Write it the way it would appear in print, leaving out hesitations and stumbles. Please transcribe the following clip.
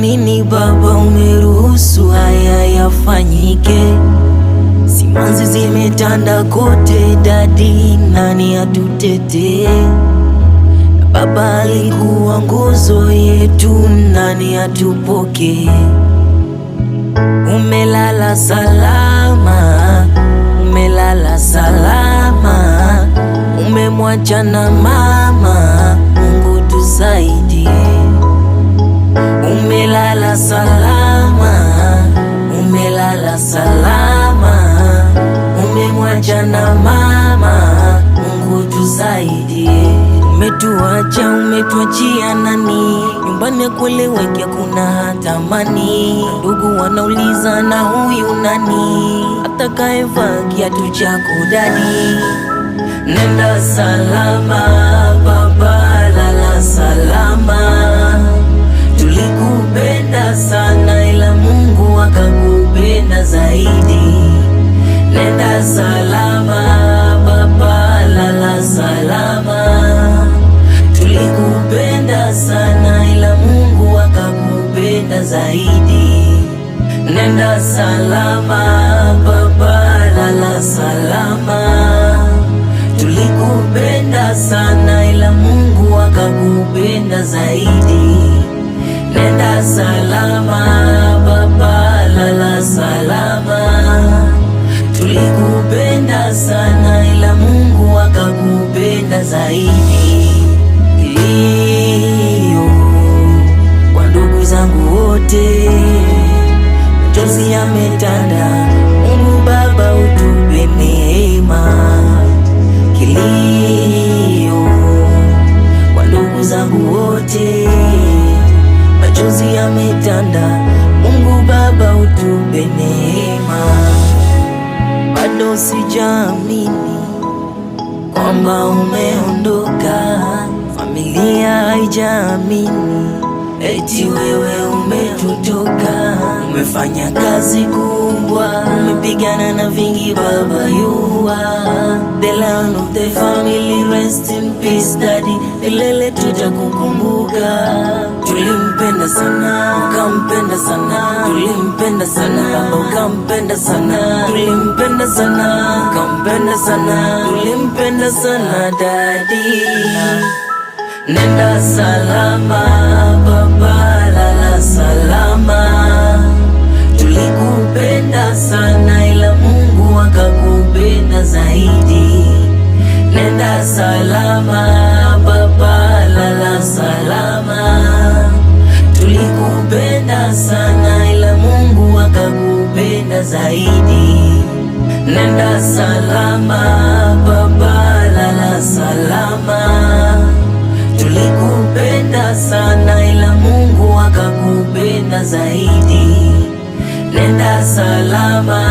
nini Baba umeruhusu haya yafanyike? Simanzi zimetanda kote dadi, nani atutetee? Baba alikuwa nguzo yetu, nani atupokee? Umelala salama, umelala salama, umemwacha na mama, Mungu tusaidie. Umelala salama, umelala salama, umemwacha na mama, Mungu tusaidie. Umetuacha, umetuachia nani? Nyumbani kueleweke kuna hata amani. Ndugu wanauliza na huyu nani? Atakaevaa kiatu chako dadi. Nenda salama baba, lala salama. Tulikupenda sana ila Mungu akakupenda zaidi. Nenda salama baba, lala salama. Tulikupenda sana ila Mungu akakupenda zaidi. Nenda salama baba, lala salama. Tulikupenda sana ila Mungu akakupenda zaidi. Nenda salama baba, lala salama. Tulikupenda sana ila Mungu akakupenda zaidi. Kilio kwa ndugu zangu wote, machozi yametanda, Mungu Baba utupe neema. Kilio kwa ndugu zangu wote, machozi yametanda, Mungu Baba utupe neema. Bado sijaamini kwamba umeondoka, familia haijaamini eti wewe umetutoka. Umefanya kazi kubwa, umepigana na vingi Baba, you are the land of the family. Rest in peace daddy, milele tutakukumbuka. Tulimpenda sana, ukampenda sana. Tulimpenda sana Baba, ukampenda sana. Tulimpenda sana, ukampenda sana. Tulimpenda sana daddy. Nenda salama baba, lala salama. Tulikupenda sana ila Mungu akakupenda zaidi. Nenda salama baba, lala salama. Tulikupenda sana ila Mungu akakupenda zaidi. Nenda salama baba, lala salama. Tulikupenda sana ila Mungu akakupenda zaidi. Nenda salama